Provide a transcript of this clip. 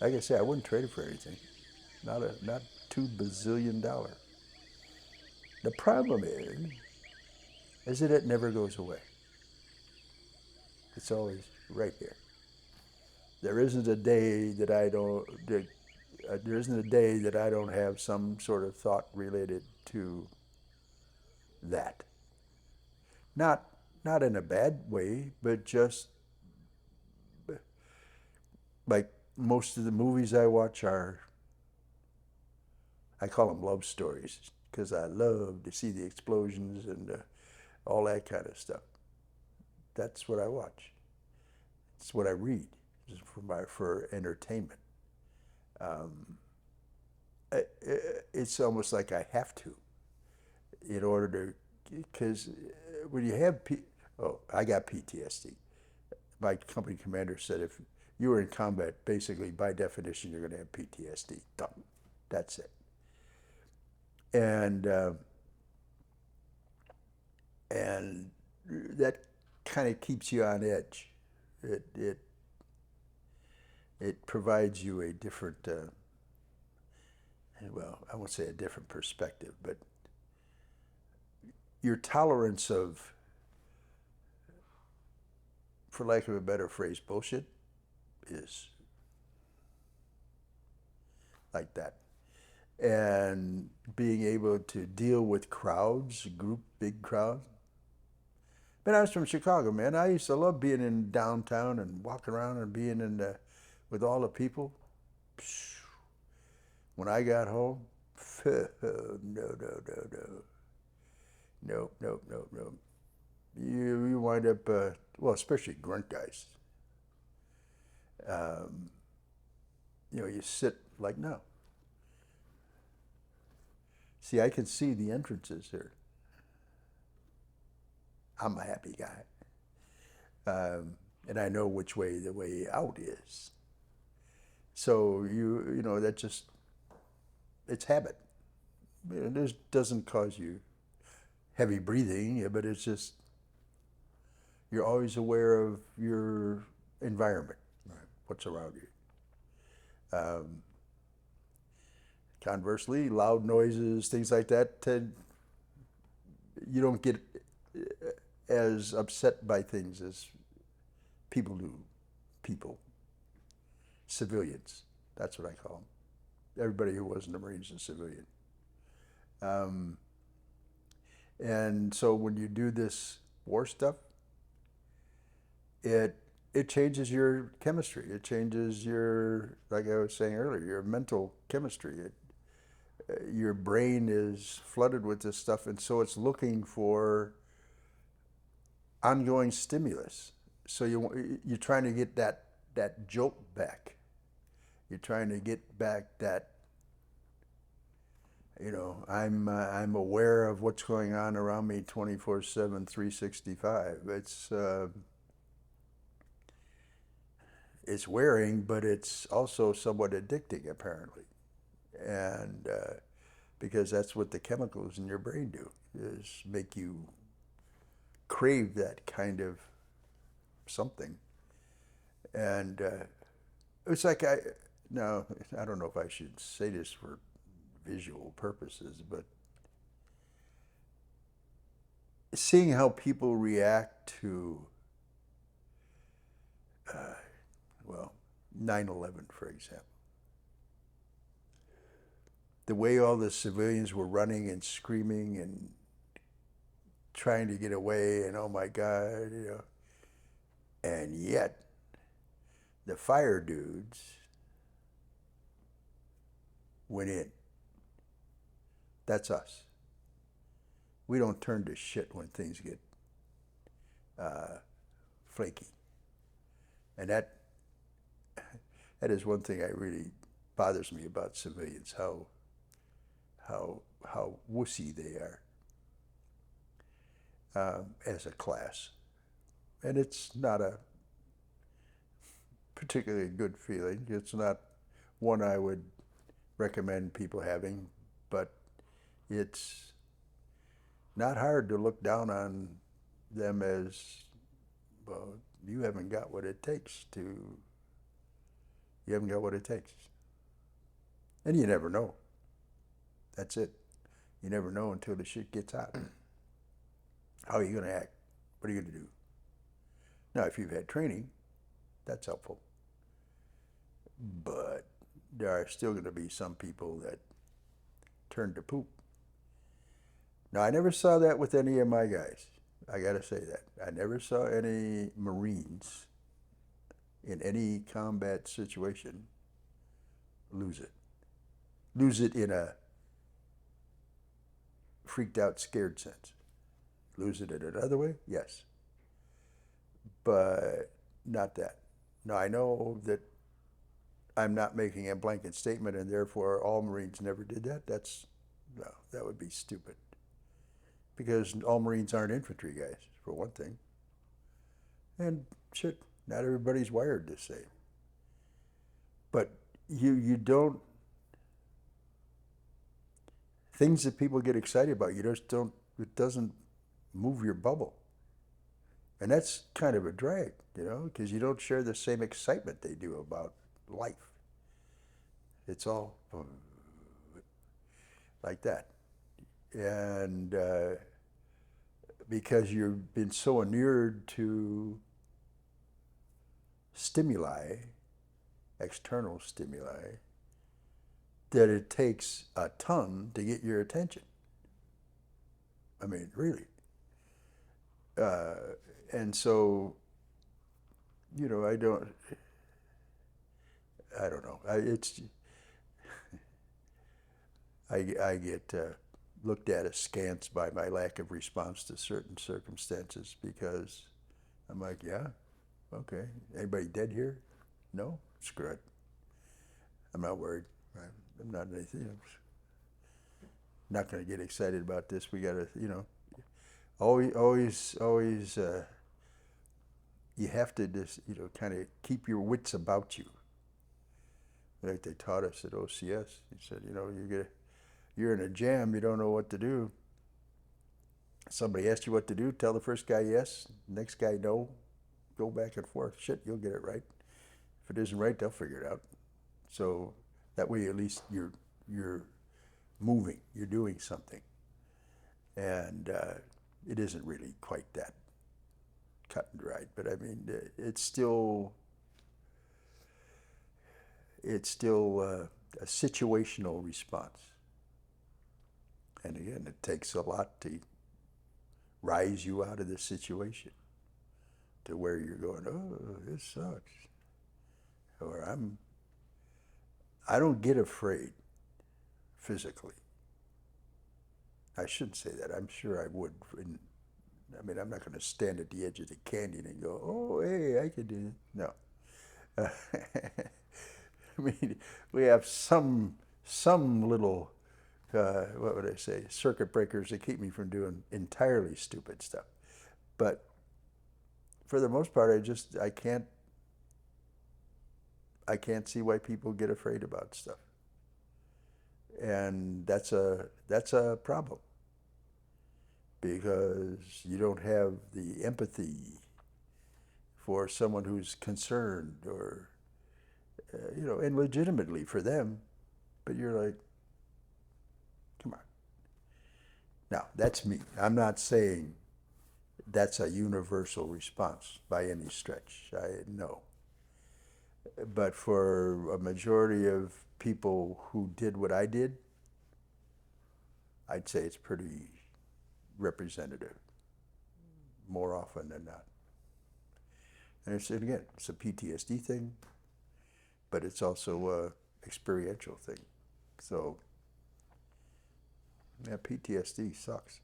Like I say, I wouldn't trade it for anything. Not $2 bazillion. The problem is that it never goes away. It's always right here. There isn't a day that I don't. There isn't a day that I don't have some sort of thought related to that. Not not in a bad way, but just like most of the movies I watch are, I call them love stories because I love to see the explosions and all that kind of stuff. That's what I watch. It's what I read for entertainment. Um, it's almost like I have to in order to, because when you have oh, I got PTSD. My company commander said if you were in combat, basically by definition you're going to have PTSD. Done. That's it. And and that kind of keeps you on edge. It it provides you a different, well, I won't say a different perspective, but your tolerance of, for lack of a better phrase, bullshit is like that. And being able to deal with crowds, big crowds. But I was from Chicago, man. I used to love being in downtown and walking around and being in with all the people. When I got home, no, no, no, no, no, no, no, no. You wind up, well, especially grunt guys. Um, you sit like, no. See, I can see the entrances here. I'm a happy guy. And I know which way the way out is. So that just, it's habit. It doesn't cause you heavy breathing, yeah, but it's just, you're always aware of your environment, right? What's around you. Conversely, loud noises, things like that, you don't get as upset by things as people do. People, civilians, that's what I call them. Everybody who wasn't a Marine is a civilian. Um, and so when you do this war stuff, it it changes your chemistry. It changes your, like I was saying earlier, your mental chemistry. Your brain is flooded with this stuff, and so it's looking for ongoing stimulus. So you're trying to get that jolt back. You're trying to get back that, I'm aware of what's going on around me 24/7, 365. It's wearing, but it's also somewhat addicting apparently, and because that's what the chemicals in your brain do, is make you crave that kind of something. And it's like no, I don't know if I should say this for visual purposes, but seeing how people react to, uh, well, 9/11, for example. The way all the civilians were running and screaming and trying to get away, and oh my God, and yet the fire dudes went in. That's us. We don't turn to shit when things get uh, flaky. And that is one thing I really bothers me about civilians, how wussy they are as a class. And it's not a particularly good feeling. It's not one I would recommend people having, but it's not hard to look down on them as, well, you haven't got what it takes to You haven't got what it takes. And you never know. That's it. You never know until the shit gets hot. How are you going to act? What are you going to do? Now, if you've had training, that's helpful. But there are still going to be some people that turn to poop. Now, I never saw that with any of my guys. I got to say that. I never saw any Marines in any combat situation lose it. Lose it in a freaked out, scared sense. Lose it in another way? Yes. But not that. Now, I know that I'm not making a blanket statement and therefore all Marines never did that. No, that would be stupid. Because all Marines aren't infantry guys, for one thing. And shit, not everybody's wired the same. But you don't, things that people get excited about, you just don't, it doesn't move your bubble. And that's kind of a drag, because you don't share the same excitement they do about life. It's all like that. And because you've been so inured to stimuli, external stimuli, that it takes a ton to get your attention. I mean, really. And so, I don't know. I get looked at askance by my lack of response to certain circumstances because I'm like, yeah, okay. Anybody dead here? No? Screw it. I'm not worried. I'm not anything. I'm not going to get excited about this. We got to, always, you have to just, kind of keep your wits about you. Like they taught us at OCS. He said, you're in a jam, you don't know what to do. Somebody asks you what to do, tell the first guy yes, next guy no, go back and forth. Shit, you'll get it right. If it isn't right, they'll figure it out. So that way at least you're moving, you're doing something. And it isn't really quite that cut and dried, but I mean, it's still a situational response. And again, it takes a lot to rise you out of the situation to where you're going, oh, this sucks. Or I don't get afraid physically. I shouldn't say that. I'm sure I would. I'm not going to stand at the edge of the canyon and go, oh, hey, I can do it. No. I mean, we have some little, what would I say, circuit breakers that keep me from doing entirely stupid stuff. But for the most part, I can't see why people get afraid about stuff. And that's a problem. Because you don't have the empathy for someone who's concerned or, and legitimately for them, but you're like, come on. Now, that's me. I'm not saying that's a universal response by any stretch. No. But for a majority of people who did what I did, I'd say it's pretty representative, more often than not. And it's a PTSD thing, but it's also a experiential thing. So, yeah, PTSD sucks.